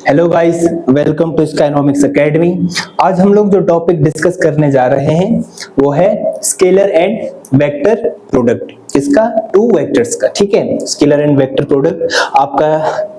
Hello guys, welcome to Skynomics academy. आज हम लोग जो टॉपिक डिस्कस करने जा रहे हैं वो है स्केलर एंड वेक्टर प्रोडक्ट। इसका टू वेक्टर्स का, ठीक है, स्केलर एंड वेक्टर प्रोडक्ट। आपका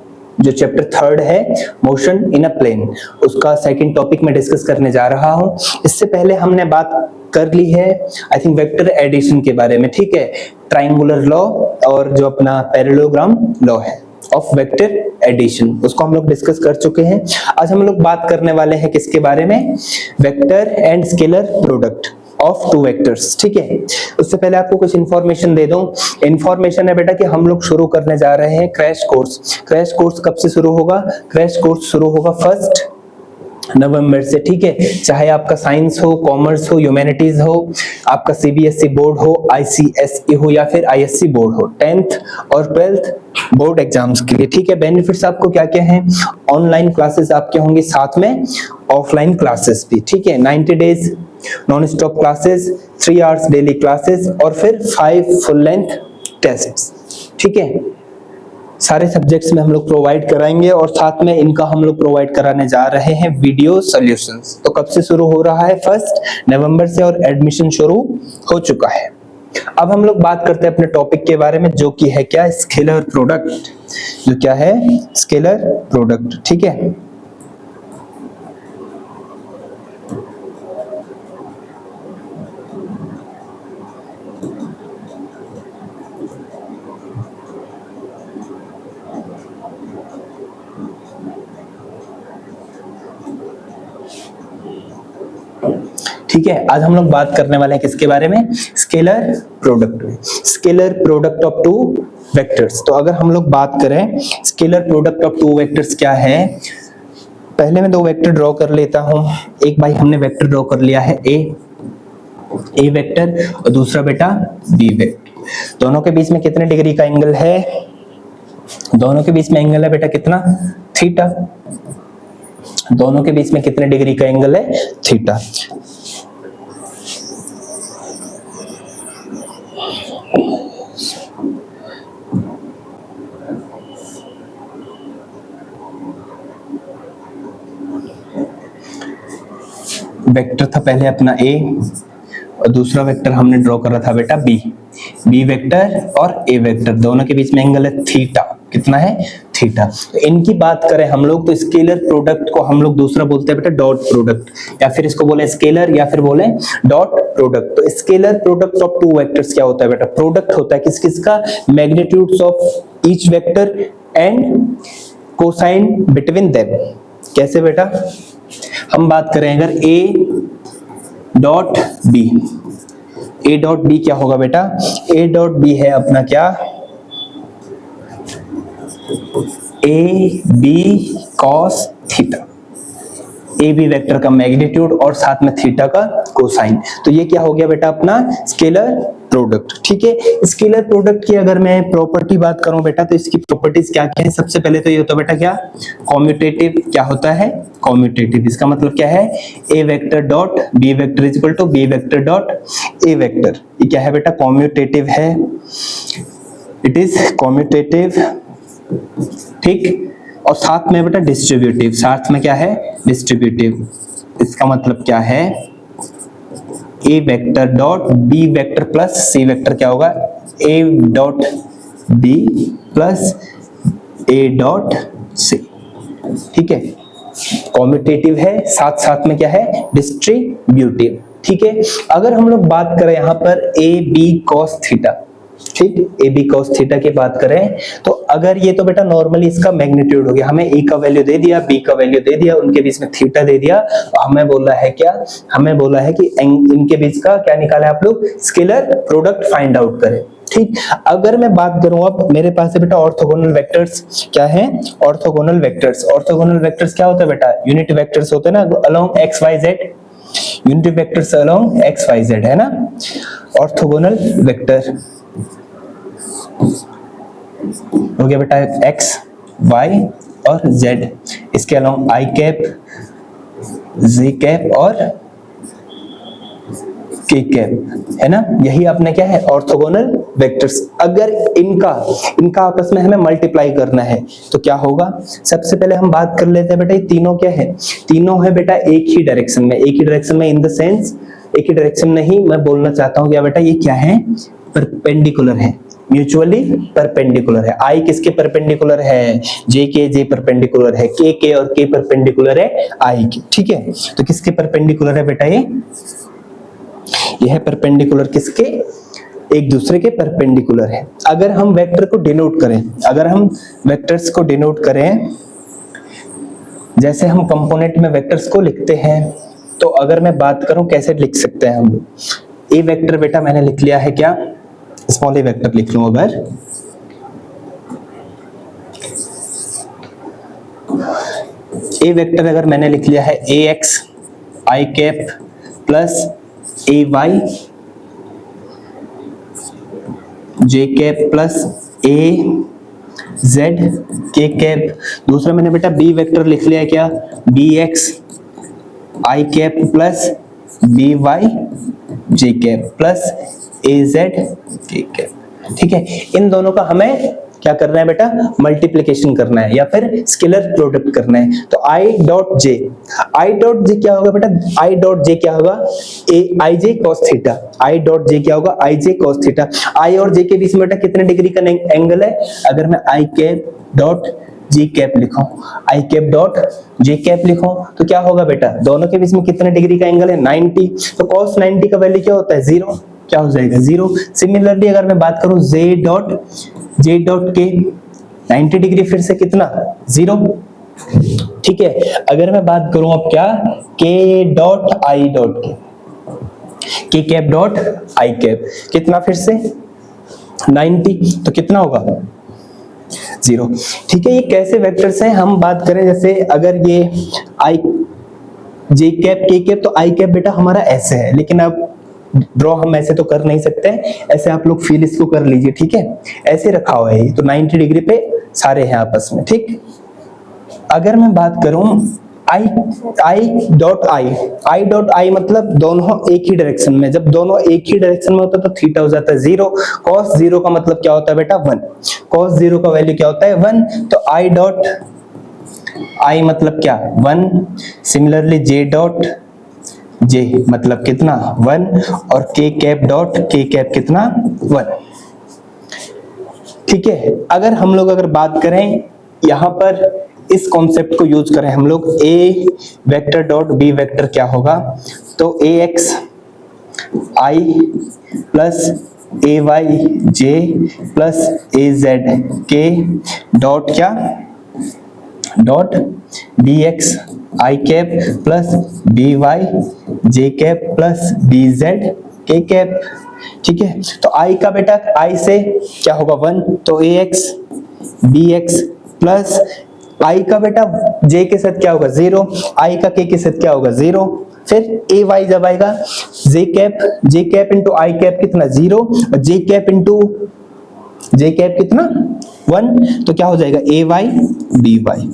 जो चैप्टर थर्ड है मोशन इन अ प्लेन, उसका सेकंड टॉपिक में डिस्कस करने जा रहा हूं। इससे पहले हमने बात कर ली है आई थिंक वेक्टर एडिशन के बारे में, ठीक है, ट्राइंगुलर लॉ और जो अपना पैरेललोग्राम लॉ है ऑफ वेक्टर एडिशन, उसको हम लोग डिस्कस कर चुके हैं। आज हम लोग बात करने वाले हैं किसके बारे में? Vector and scalar product of two vectors, ठीक है। उससे पहले आपको कुछ इंफॉर्मेशन दे दूं। इंफॉर्मेशन है बेटा कि हम लोग शुरू करने जा रहे हैं क्रैश कोर्स। क्रैश कोर्स कब से शुरू होगा? क्रैश कोर्स शुरू होगा 1 नवंबर से, ठीक है। चाहे आपका साइंस हो, कॉमर्स हो, ह्यूमैनिटीज हो, आपका सीबीएसई बोर्ड हो, आईसीएसई हो या फिर आईएससी बोर्ड हो, 10th और 12th बोर्ड एग्जाम्स के लिए, ठीक है। बेनिफिट्स आपको क्या क्या हैं? ऑनलाइन क्लासेस आपके होंगे, साथ में ऑफलाइन क्लासेस भी, ठीक है। 90 days non stop classes, 3 hours daily classes और फिर 5 फुल लेंथ टेस्ट्स, ठीक है। सारे सब्जेक्ट्स में हम लोग प्रोवाइड कराएंगे और साथ में इनका हम लोग प्रोवाइड कराने जा रहे हैं वीडियो सॉल्यूशंस। तो कब से शुरू हो रहा है? 1 नवंबर से, और एडमिशन शुरू हो चुका है। अब हम लोग बात करते हैं अपने टॉपिक के बारे में, जो कि है क्या? Scalar product. जो क्या है? स्केलर प्रोडक्ट, ठीक है। ठीक है, आज हम लोग बात करने वाले हैं किसके बारे में? Scalar product. Scalar product of two vectors. तो अगर हम लोग बात करें scalar product of two vectors क्या है, पहले मैं 2 वेक्टर ड्रॉ कर लेता हूं। एक भाई हमने वेक्टर ड्रॉ कर लिया है ए वेक्टर, और दूसरा बेटा बी वेक्टर। दोनों के बीच में कितने डिग्री का एंगल है? दोनों के बीच में एंगल है बेटा कितना? थीटा। दोनों के बीच में कितने डिग्री का एंगल है? थीटा। वेक्टर था पहले अपना ए, और दूसरा वेक्टर हमने ड्रॉ कर रहा था बेटा बी वेक्टर और ए वेक्टर, दोनों के बीच में एंगल है थीटा। कितना है? थीटा। तो इनकी बात करें हम लोग तो स्केलर प्रोडक्ट को हम लोग दूसरा बोलते हैं बेटा डॉट प्रोडक्ट, या फिर इसको बोले स्केलर या फिर बोले डॉट प्रोडक्ट। तो scalar product of two vectors क्या होता है बेटा? प्रोडक्ट होता है किस किस का? Magnitudes of each vector and cosine between them. कैसे बेटा? हम बात करें अगर ए डॉट बी क्या होगा बेटा? ए डॉट बी है अपना क्या? A B cos theta. A B vector का मैग्नीट्यूड और साथ में थीटा का कोसाइन। तो ये क्या हो गया बेटा? अपना स्केलर प्रोडक्ट, ठीक है। स्केलर प्रोडक्ट की अगर मैं प्रॉपर्टी बात करूं बेटा, तो इसकी प्रॉपर्टीज क्या क्या है? सबसे पहले तो ये होता है बेटा क्या? कॉम्यूटेटिव। क्या होता है? कॉम्यूटेटिव। इसका मतलब क्या है? A vector dot B vector is equal to B vector dot A vector. ये क्या है बेटा? कॉम्यूटेटिव है। इट इज कॉम्यूटेटिव, ठीक। और साथ में बेटा डिस्ट्रीब्यूटिव। साथ में क्या है? डिस्ट्रीब्यूटिव। इसका मतलब क्या है? A vector dot B vector plus C vector क्या होगा? A dot B plus A dot C, ठीक है। कॉम्यूटेटिव है, साथ साथ में क्या है? डिस्ट्रीब्यूटिव, ठीक है। अगर हम लोग बात करें यहां पर ए बी कॉस थीटा, ठीक, ए बी कॉस थीटा की बात करें तो अगर ये तो बेटा नॉर्मली इसका मैग्नीट्यूड हो गया, हमें ए का वैल्यू दे दिया, बी का वैल्यू दे दिया, उनके बीच में थीटा दे दिया, हमें बोला है क्या? हमें बोला है कि इनके बीच का क्या निकाले आप लोग? स्केलर प्रोडक्ट फाइंड आउट करें, ठीक। अगर मैं बात करूं अब मेरे पास है बेटा ऑर्थोगोनल वेक्टर्स। क्या है? Orthogonal vectors. ऑर्थोगोनल वेक्टर्स क्या होता है बेटा? यूनिट वेक्टर्स होते हैं ना, along X Y Z. Unit vectors along X Y Z है ना, ऑर्थोगोनल वेक्टर हो गया बेटा x, y और z। इसके अलावा i कैप, z कैप और के कैप, है ना। यही आपने क्या है, ऑर्थोगोनल वेक्टर्स। अगर इनका आपस में हमें मल्टीप्लाई करना है तो क्या होगा, सबसे पहले हम बात कर लेते हैं बेटा ये तीनों क्या है, तीनों है बेटा एक ही डायरेक्शन में, एक ही डायरेक्शन में इन द सेंस, एक ही डायरेक्शन में ही मैं बोलना चाहता हूं क्या बेटा, ये क्या है, परपेंडिकुलर है, म्यूचुअली परपेंडिकुलर है। आई किसके परपेंडिकुलर है, जे के, जे परपेंडिकुलर है के और के परपेंडिकुलर है आई के, ठीक है। तो किसके परपेंडिकुलर है बेटा, ये है परपेंडिकुलर किसके, एक दूसरे के परपेंडिकुलर है। अगर हम वेक्टर को डिनोट करें, अगर हम वेक्टर्स को डिनोट करें, जैसे हम कंपोनेंट में वेक्टर्स को लिखते हैं, तो अगर मैं बात करूं कैसे लिख सकते हैं हम, ए वेक्टर बेटा मैंने लिख लिया है क्या, स्मॉल ए वेक्टर लिख लूं अगर, ए वेक्टर अगर मैंने लिख लिया है ए एक्स आई कैप प्लस ए वाई जे कैप प्लस ए जेड के कैप। दूसरा मैंने बेटा बी वेक्टर लिख लिया क्या, बी एक्स आई कैप प्लस बी वाई जे कैप प्लस ए जेड के कैप, ठीक है। इन दोनों का हमें क्या करना है बेटा, मल्टीप्लिकेशन करना है या फिर स्केलर प्रोडक्ट करना है। तो आई डॉट जे क्या होगा बेटा, आई डॉट जे क्या होगा, A I J cos theta, I dot J क्या होगा, आई जे कॉस थीटा। आई और जे के बीच में बेटा कितने डिग्री का एंगल है, अगर मैं आई कैप डॉट जे कैप लिखूं, आई कैप डॉट जे कैप लिखूं तो क्या होगा बेटा, दोनों के बीच में कितने डिग्री का एंगल है, 90। तो cos 90 का वैल्यू क्या होता है, 0, क्या हो जाएगा 0। सिमिलरली अगर मैं बात करूं जे डॉट के 90 डिग्री, फिर से कितना 0, ठीक है। अगर मैं बात करूं अब क्या, के dot I dot K cap dot I cap, कितना फिर से 90, तो कितना होगा 0, ठीक है। ये कैसे वेक्टर्स हैं, हम बात करें जैसे अगर ये आई जे कैप के कैप, तो आई कैप बेटा हमारा ऐसे है, लेकिन अब ड्रॉ हम ऐसे तो कर नहीं सकते, ऐसे आप लोग फील इसको कर लीजिए, ठीक है। ऐसे रखा हुआ है ये, तो 90 डिग्री पे सारे हैं आपस में, ठीक। अगर मैं बात करूं आई डॉट आई मतलब दोनों एक ही डायरेक्शन में, जब दोनों एक ही डायरेक्शन में होता है तो थीटा हो जाता है 0। cos 0 का मतलब क्या होता है बेटा 1, cos 0 का वैल्यू क्या होता है 1, तो आई डॉट आई मतलब क्या 1। सिमिलरली जे डॉट जे मतलब कितना 1, और के कैप डॉट के कैप कितना 1, ठीक है। अगर हम लोग अगर बात करें यहाँ पर इस कॉन्सेप्ट को यूज करें हम लोग, ए वेक्टर डॉट बी वेक्टर क्या होगा, तो A x I plus A Y J plus A Z के डॉट क्या, डॉट बी एक्स आई कैप प्लस बी वाई जे कैप प्लस बी जेड के कैप, ठीक है। तो आई का बेटा आई से क्या होगा 1, तो A X B x plus आई का बेटा जे के साथ क्या होगा 0, आई का के साथ क्या होगा 0, फिर ए वाई जब आएगा जे कैप इंटू आई कैप कितना 0, और जे कैप कितना 1, तो क्या हो जाएगा ए वाई बी वाई,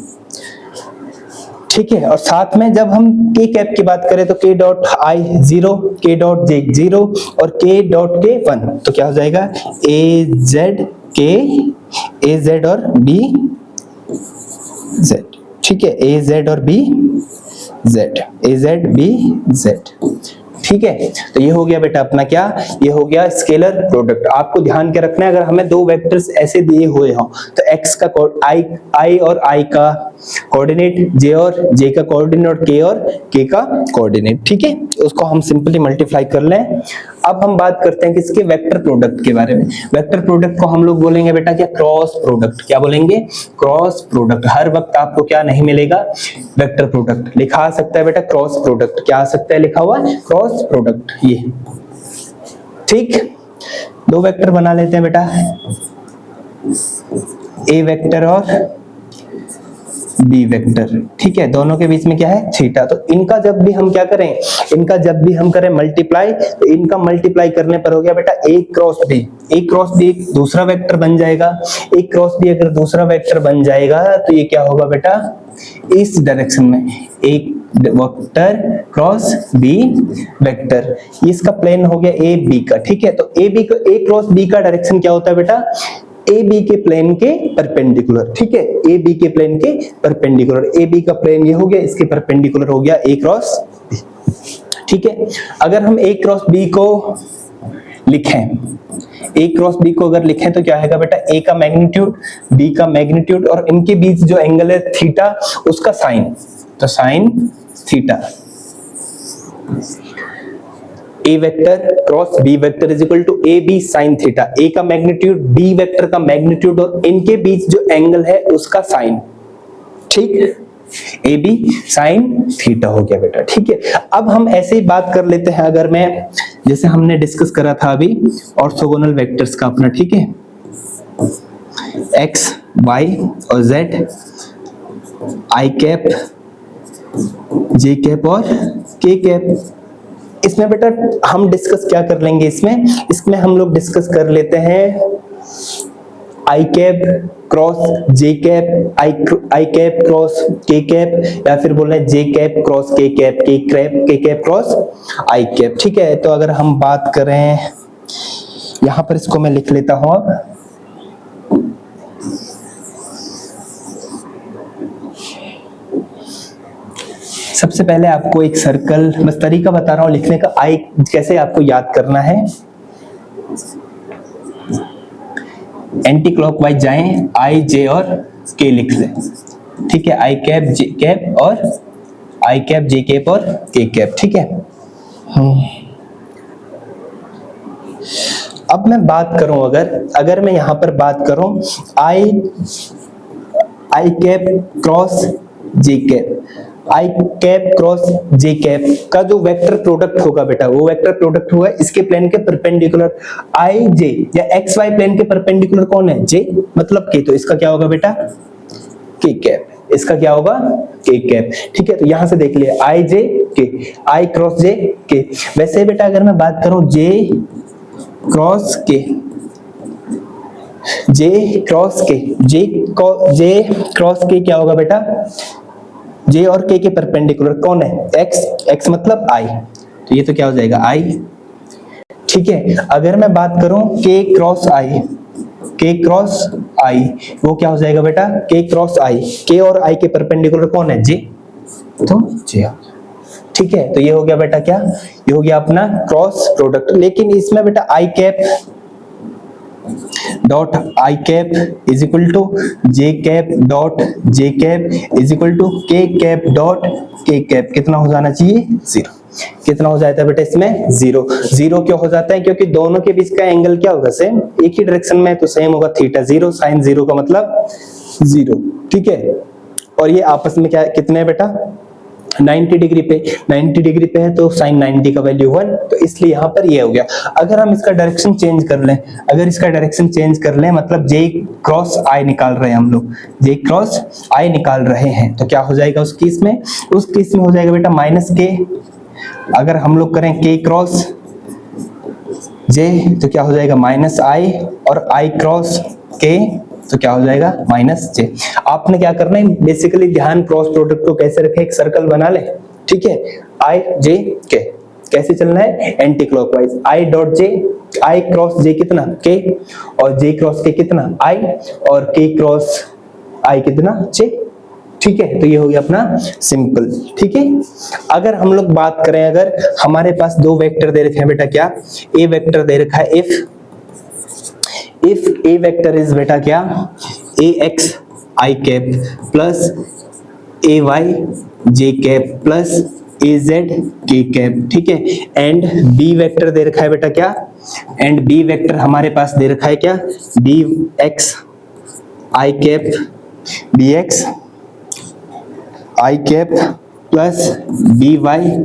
ठीक है। और साथ में जब हम के कैप की बात करें तो के डॉट आई 0, के डॉट जे 0 और के डॉट के 1, तो क्या हो जाएगा ए जेड और बी जेड, ठीक है, ए जेड और बी जेड, ए जेड बी जेड, ठीक है। तो ये हो गया बेटा अपना क्या, ये हो गया स्केलर प्रोडक्ट। आपको ध्यान के रखना है, अगर हमें दो वेक्टर्स ऐसे दिए हुए हों तो x का आई और i का कोऑर्डिनेट, j और j का कोऑर्डिनेट और k का कोऑर्डिनेट, ठीक है। उसको हम सिंपली मल्टीप्लाई कर लें। अब हम बात करते हैं किसके, वेक्टर प्रोडक्ट के बारे में। वेक्टर प्रोडक्ट को हम लोग बोलेंगे बेटा क्या, क्रॉस प्रोडक्ट। क्या बोलेंगे, क्रॉस प्रोडक्ट। हर वक्त आपको क्या नहीं मिलेगा, वेक्टर प्रोडक्ट। लिखा आ सकता है बेटा क्रॉस प्रोडक्ट, क्या आ सकता है लिखा हुआ क्रॉस प्रोडक्ट, ये ठीक। दो वेक्टर बना लेते हैं बेटा, ए वेक्टर और बी वेक्टर, ठीक है। दोनों के बीच में क्या है, थीटा। तो इनका जब भी हम क्या करें, इनका जब भी हम करें मल्टीप्लाई, तो इनका मल्टीप्लाई करने पर हो गया बेटा ए क्रॉस बी। ए क्रॉस बी एक दूसरा वेक्टर बन जाएगा। ए क्रॉस बी अगर दूसरा वेक्टर बन जाएगा तो ये क्या होगा बेटा, इस डायरेक्शन में, एक वेक्टर क्रॉस बी वेक्टर, इसका प्लेन हो गया ए बी का, ठीक है। तो ए बी का, ए क्रॉस बी का डायरेक्शन क्या होता है बेटा, ए बी के प्लेन के परपेंडिकुलर, ठीक है, ए बी के प्लेन के परपेंडिकुलर, ए बी का प्लेन ये हो गया, इसके परपेंडिकुलर हो गया ए क्रॉस बी, ठीक है। अगर हम ए क्रॉस बी को लिखें, ए क्रॉस बी को अगर लिखें तो क्या आएगा बेटा, ए का मैग्नीट्यूड, बी का मैग्नीट्यूड और इनके बीच जो एंगल है थीटा, उसका साइन, तो sine theta. A vector cross B vector is equal to A B sine theta, A का मैग्नीट्यूड, बी वेक्टर का मैग्नीट्यूड और इनके बीच जो एंगल है उसका साइन, ठीक, ए बी साइन थीटा हो गया बेटा, ठीक है। अब हम ऐसे ही बात कर लेते हैं, अगर मैं, जैसे हमने डिस्कस करा था अभी ऑर्थोगोनल वेक्टर्स का अपना, ठीक है, एक्स वाई और जेड, आई कैप जे कैप और के कैप। इसमें बेटा हम डिस्कस क्या कर लेंगे, इसमें हम लोग डिस्कस कर लेते हैं आई कैप क्रॉस जे कैप, आई कैप क्रॉस के कैप, या फिर बोल रहे हैं जे कैप क्रॉस के कैप, के कैप क्रॉस आई कैप, ठीक है। तो अगर हम बात करें यहां पर, इसको मैं लिख लेता हूं अब, सबसे पहले आपको एक सर्कल, बस तरीका बता रहा हूं लिखने का, आई कैसे आपको याद करना है, एंटी क्लॉकवाइज जाएं, आई जे और के लिख लें, ठीक है, आई कैप जे कैप और आई कैप जे कैप और के कैप, ठीक है। अब मैं बात करूं, अगर मैं यहां पर बात करूं आई कैप क्रॉस जे कैप, आई कैप क्रॉस जे कैप का जो वेक्टर प्रोडक्ट होगा बेटा, वो वेक्टर प्रोडक्ट होगा इसके प्लेन के परपेंडिकुलर, आई जे या एक्स वाई प्लेन के परपेंडिकुलर कौन है, जे मतलब के, तो इसका क्या होगा बेटा, के कैप, इसका क्या होगा, के कैप, ठीक है। तो यहां से देख लिया आई जे के, आई क्रॉस जे के। वैसे बेटा अगर मैं बात करूं जे क्रॉस के, जे क्रॉस के, जे क्रॉस के क्या होगा बेटा, जे और के परपेंडिकुलर कौन है, एक्स मतलब आई, तो ये तो क्या हो जाएगा आई, ठीक है। अगर मैं बात करूं के क्रॉस आई, वो क्या हो जाएगा बेटा, के क्रॉस आई, के और आई के परपेंडिकुलर कौन है, जे, तो जे, ठीक है। तो ये हो गया बेटा क्या, ये हो गया अपना क्रॉस प्रोडक्ट। लेकिन इसमें बेटा I cap dot I cap is equal to J cap dot J cap is equal to K cap dot K cap, कितना हो जाना चाहिए, जीरो। कितना हो जाता है बेटा इसमें, जीरो। जीरो क्यों हो जाता है, क्योंकि दोनों के बीच का एंगल क्या होगा, सेम, एक ही डायरेक्शन में, तो सेम होगा थीटा, जीरो साइन जीरो का मतलब जीरो, ठीक है। और ये आपस में क्या कितने है बेटा, 90 डिग्री पे, 90 डिग्री पे है तो साइन 90 का वैल्यू 1, तो इसलिए यहाँ पर ये हो गया। अगर हम इसका डायरेक्शन चेंज कर लें, मतलब जे क्रॉस आई निकाल रहे हैं हम लोग, जे क्रॉस आई निकाल रहे हैं, तो क्या हो जाएगा उस केस में हो जाएगा बेटा माइनस के। अगर हम लोग करें के क्रॉस जे तो क्या हो जाएगा माइनस आई, और आई क्रॉस के तो क्या हो जाएगा माइनस जे। आपने क्या करना है, बेसिकली ध्यान क्रॉस प्रोडक्ट को कैसे रखें, एक सर्कल बना ले, ठीक है, आई जे के, कैसे चलना है, anti clockwise, I dot J, I cross J कितना, के, और जे क्रॉस के कितना, आई, और के क्रॉस आई कितना, जे, ठीक है। तो ये हो गया अपना सिंपल, ठीक है। अगर हम लोग बात करें, अगर हमारे पास दो वेक्टर दे रखे हैं बेटा, क्या, ए वेक्टर दे रखा है, इफ ए वेक्टर इज बेटा क्या, A x I cap plus A Y J cap plus A Z के कैप, ठीक है। एंड बी वेक्टर दे रखा है बेटा क्या, एंड बी वेक्टर हमारे पास दे रखा है क्या, बी एक्स आई कैप, बी एक्स आई कैप प्लस बी वाई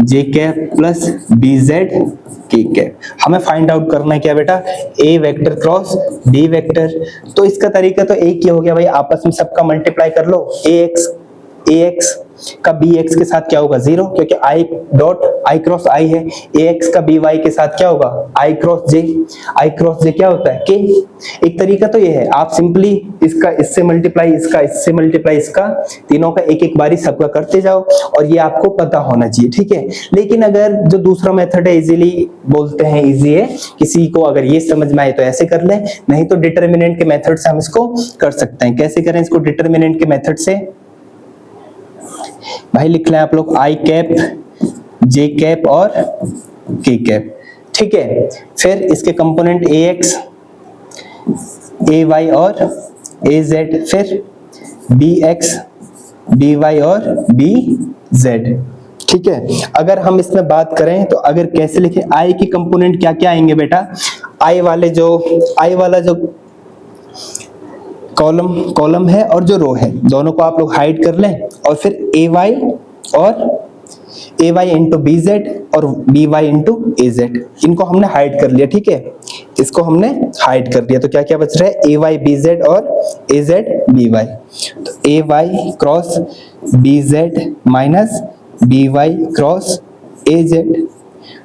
जे कैप प्लस बी जेड के कैप। हमें फाइंड आउट करना है क्या बेटा, ए वेक्टर क्रॉस बी वेक्टर। तो इसका तरीका तो एक ही हो गया भाई, आपस में सबका मल्टीप्लाई कर लो, ए एक्स ax का bx के साथ क्या होगा 0, क्योंकि i dot i cross i है। ax का by के साथ क्या होगा i क्रॉस j क्या होता है k। एक तरीका तो ये है, आप सिंपली इसका इससे मल्टीप्लाई, इसका इससे मल्टीप्लाई, इसका तीनों का एक एक बारी सबका करते जाओ और ये आपको पता होना चाहिए, ठीक है। लेकिन अगर जो दूसरा मेथड है, इजीली बोलते हैं इजी है, किसी को अगर ये समझ में आए तो ऐसे कर ले, नहीं तो डिटर्मिनेंट के मेथड से हम इसको कर सकते हैं। कैसे करें इसको डिटर्मिनेंट के मेथड से? भाई लिख लें आप लोग आई कैप, जे कैप और के कैप, ठीक है। फिर इसके component A X, A Y और ए जेड, फिर बी एक्स, बी वाई और बी जेड, ठीक है। अगर हम इसमें बात करें तो अगर कैसे लिखें, आई की कंपोनेंट क्या क्या आएंगे बेटा? आई वाला जो कॉलम है और जो रो है, दोनों को आप लोग हाइड कर लें, और फिर ए वाई इंटू बी जेड और बी वाई इंटू ए जेड, इनको हमने हाइड कर लिया, ठीक है। इसको हमने हाइड कर दिया, तो क्या क्या बच रहा है? ए वाई बी जेड और ए जेड बी वाई। तो A Y cross B Z minus B Y cross A Z,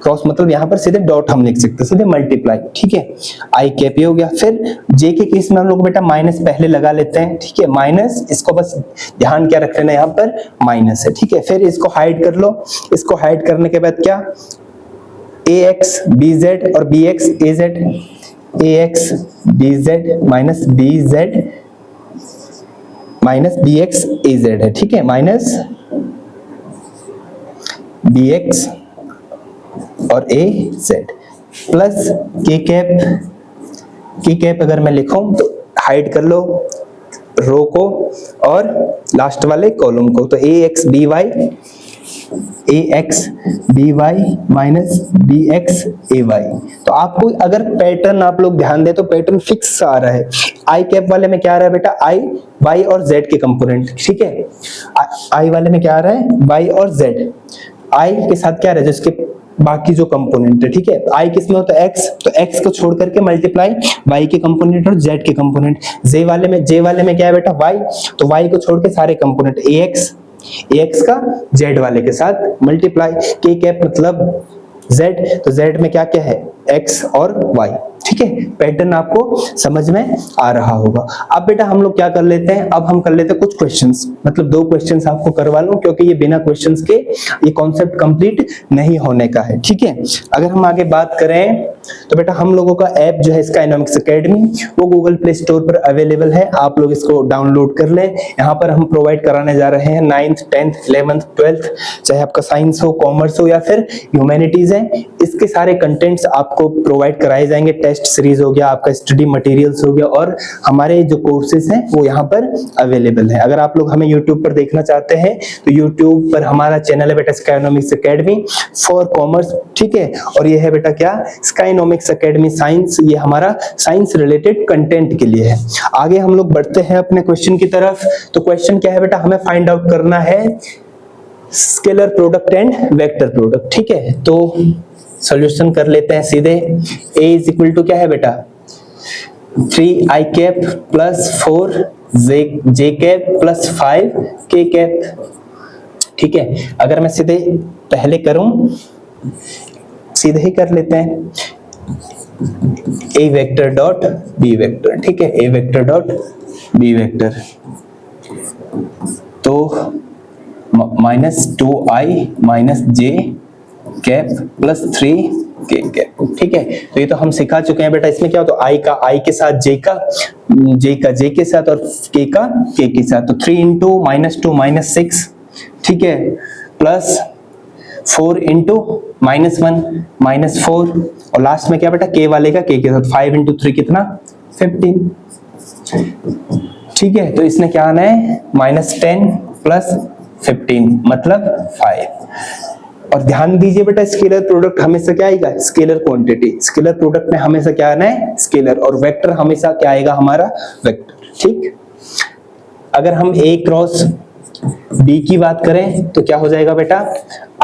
cross मतलब यहाँ पर सीधे डॉट हम लिख सकते हैं, सीधे मल्टीप्लाई, ठीक है। आई कैप ये हो गया। फिर जे के केस में हम लोग बेटा माइनस पहले लगा लेते हैं, ठीक है। माइनस, इसको बस ध्यान क्या रख लेना, यहाँ पर माइनस है, ठीक है। फिर इसको हाइड कर लो, इसको हाइड करने के बाद क्या, ए एक्स बी जेड और B X A Z, A X B Z minus B Z minus B X A Z है, ठीक है। माइनस बी एक्स और A Z plus K cap अगर मैं लिखूं तो हाइड कर लो रो को और लास्ट वाले कॉलम को, तो A X B Y minus B X A Y. तो आपको अगर पैटर्न आप लोग ध्यान दे तो पैटर्न फिक्स आ रहा है। आई कैप वाले में क्या आ रहा है बेटा, आई वाई और जेड के कंपोनेंट, ठीक है। आई वाले में क्या आ रहा है, वाई और जेड, आई के साथ क्या आ रहा है, जिसके बाकी जो कंपोनेंट है, ठीक है। आई किस में होता है, एक्स, तो एक्स को छोड़ करके मल्टीप्लाई वाई के कंपोनेंट और जेड के कंपोनेंट। जे वाले में क्या है बेटा, वाई, तो वाई को छोड़ के सारे कंपोनेंट, ए एक्स का जेड वाले के साथ मल्टीप्लाई, के कैप मतलब जेड, तो जेड में क्या क्या है, एक्स और वाई, ठीक है। पैटर्न आपको समझ में आ रहा होगा। अब बेटा हम लोग क्या कर लेते हैं, अब हम कर लेते हैं कुछ क्वेश्चंस, मतलब 2 क्वेश्चंस आपको करवा लूं, क्योंकि ये बिना क्वेश्चंस के ये कॉन्सेप्ट कंप्लीट नहीं होने का है, ठीक है। अगर हम आगे बात करें तो बेटा हम लोगों का ऐप जो है स्काइनॉमिक्स एकेडमी, वो गूगल प्ले स्टोर पर अवेलेबल है, आप लोग इसको डाउनलोड कर लें। यहाँ पर हम प्रोवाइड कराने जा रहे हैं 9th 10th 11th 12th, चाहे आपका साइंस हो, कॉमर्स हो या फिर ह्यूमैनिटीज है, इसके सारे कंटेंट्स आपको प्रोवाइड कराए जाएंगे। टेस्ट सीरीज हो गया, आपका स्टडी मटेरियल्स हो गया, और हमारे जो कोर्सेज हैं वो यहाँ पर अवेलेबल है। अगर आप लोग हमें यूट्यूब पर देखना चाहते हैं तो यूट्यूब पर हमारा चैनल है बेटा स्काइनॉमिक्स एकेडमी फॉर कॉमर्स, ठीक है। और ये है बेटा क्या, स्काइनॉमिक्स एकेडमी साइंस, ये हमारा साइंस रिलेटेड कंटेंट के लिए है। आगे हम लोग बढ़ते हैं अपने क्वेश्चन की तरफ। तो क्वेश्चन क्या है बेटा, हमें फाइंड आउट करना है scalar product and vector product, ठीक है। तो सॉल्यूशन कर लेते हैं सीधे। A इज इक्वल टू क्या है बेटा, 3 आई कैप प्लस 4 जे कैप प्लस 5 के कैप, ठीक है। अगर मैं सीधे पहले करूं, सीधे ही कर लेते हैं, A vector dot B vector, ठीक है। A vector dot B vector, तो -2i माइनस जे कैप प्लस 3 के कैप, ठीक है। तो ये तो हम सिखा चुके हैं बेटा। इसमें क्या हो, तो आई के साथ जे के साथ और के के साथ, तो 3 इंटू -2 -6, ठीक है, प्लस 4 इंटू -1 -4, और लास्ट में क्या बेटा, के वाले का के साथ 5 इंटू 3 कितना, 15, ठीक है। तो इसने क्या आना है, -10 प्लस 15 मतलब 5। और ध्यान दीजिए बेटा, स्केलर प्रोडक्ट हमेशा क्या आएगा, स्केलर क्वांटिटी। स्केलर प्रोडक्ट में हमेशा क्या आना है, स्केलर, और वेक्टर हमेशा क्या आएगा, हमारा वेक्टर, ठीक। अगर हम A क्रॉस B की बात करें तो क्या हो जाएगा बेटा,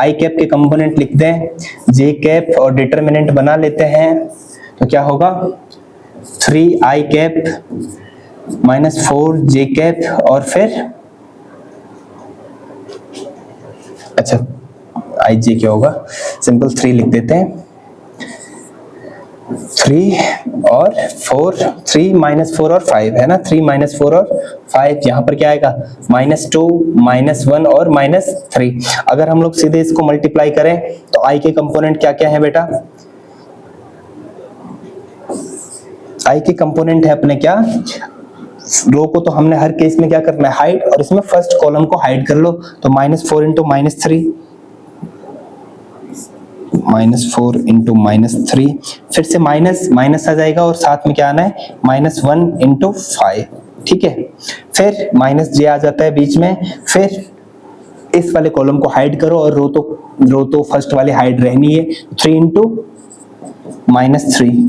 आई कैप के कंपोनेंट लिख दें, जे कैप और डिटर्मिनेंट बना लेते हैं, तो क्या होगा 3 आई कैप -4 जे कैप और फिर अच्छा आई जे क्या होगा, सिंपल 3 लिख देते हैं, 3 और 4, 3 -4 और 5 है ना, 3 -4 और 5, यहाँ पर क्या आएगा -2 -1 और -3। अगर हम लोग सीधे इसको मल्टीप्लाई करें तो आई के कंपोनेंट क्या क्या है बेटा, आई के कंपोनेंट है अपने क्या, रो को तो हमने हर केस में क्या करना है हाइड, और इसमें फर्स्ट कॉलम को हाइड कर लो, तो -4 इंटू -3, -4 इंटू -3, फिर से माइनस माइनस आ जाएगा और साथ में क्या आना है -1 इंटू 5, ठीक है, फिर -j आ जाता है बीच में, फिर इस वाले कॉलम को हाइड करो और रो तो फर्स्ट वाली हाइड रहनी है, 3 इंटू -3,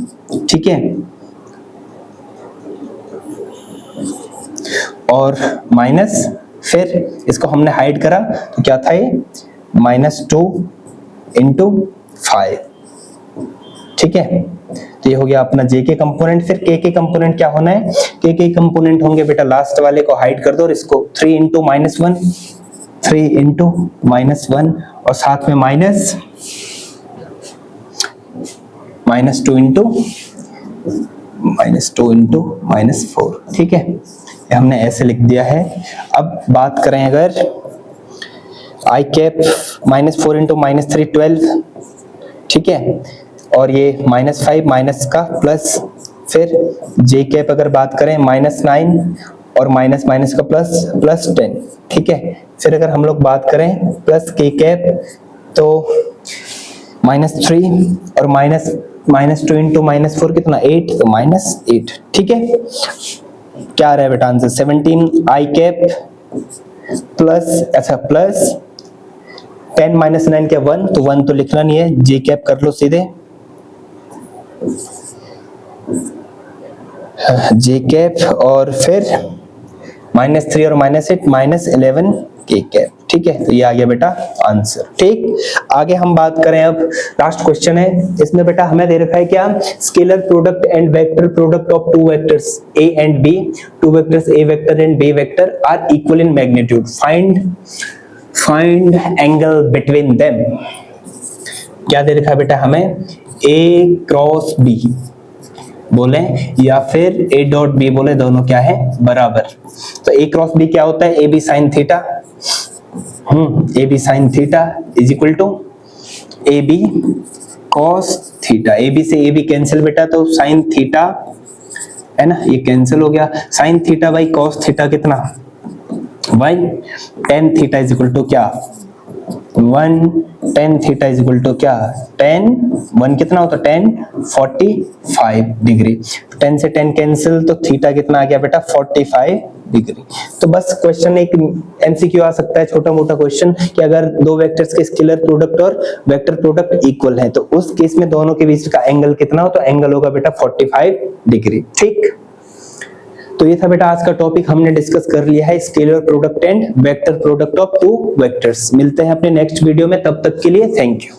ठीक है, और माइनस, फिर इसको हमने हाइड करा तो क्या था ये -2 इंटू 5, ठीक है, तो ये हो गया अपना जे के कंपोनेंट। फिर के कंपोनेंट क्या होना है, के कंपोनेंट होंगे बेटा लास्ट वाले को हाइड कर दो और इसको 3 इंटू -1, 3 इंटू -1 और साथ में -2 इंटू -4, ठीक है, ये हमने ऐसे लिख दिया है। अब बात करें अगर आई कैप -4 इंटू -3 12, ठीक है, और ये -5 माइनस का प्लस, फिर जे कैप अगर बात करें -9 और माइनस माइनस का प्लस 10, ठीक है, फिर अगर हम लोग बात करें प्लस के कैप तो -3 और -2 इंटू -4 कितना 8, तो -8, ठीक है, क्या आ रहा है बेटा आंसर 17 आई कैप प्लस, अच्छा प्लस 10 -9 के 1, तो 1 तो लिखना नहीं है, जे कैप कर लो सीधे, जे कैप और फिर -3 और -8 -11 के कैप, ठीक है, तो ये आ गया बेटा आंसर। ठीक, आगे हम बात करें, अब लास्ट क्वेश्चन है, इसमें बेटा हमें दे रखा है क्या, scalar product and vector product of two vectors a and b, two vectors a vector and b vector are equal in magnitude, find angle between them. क्या दे रखा है बेटा हमें, a क्रॉस b बोले या फिर a डॉट b बोले, दोनों क्या है बराबर, तो a क्रॉस b क्या होता है, ab sin theta, ab sin theta is equal to ab cos theta, ab से ab कैंसिल बेटा, तो sin थीटा है ना, ये कैंसिल हो गया, sin theta by cos theta कितना, by tan theta is equal to क्या 1, tan theta is equal to क्या, tan 1 कितना होता है tan 45 डिग्री, 10 से 10 कैंसिल, तो थीटा कितना आ गया बेटा 45 डिग्री। तो बस क्वेश्चन एक एमसीक्यू आ सकता है, छोटा मोटा क्वेश्चन, कि अगर दो वेक्टर्स के स्केलर प्रोडक्ट और वेक्टर प्रोडक्ट इक्वल है तो उस केस में दोनों के बीच का एंगल कितना हो, तो एंगल होगा बेटा 45 डिग्री। ठीक, तो ये था बेटा आज का टॉपिक, हमने डिस्कस कर लिया है scalar product and vector product of two vectors. मिलते हैं अपने नेक्स्ट वीडियो में, तब तक के लिए थैंक यू।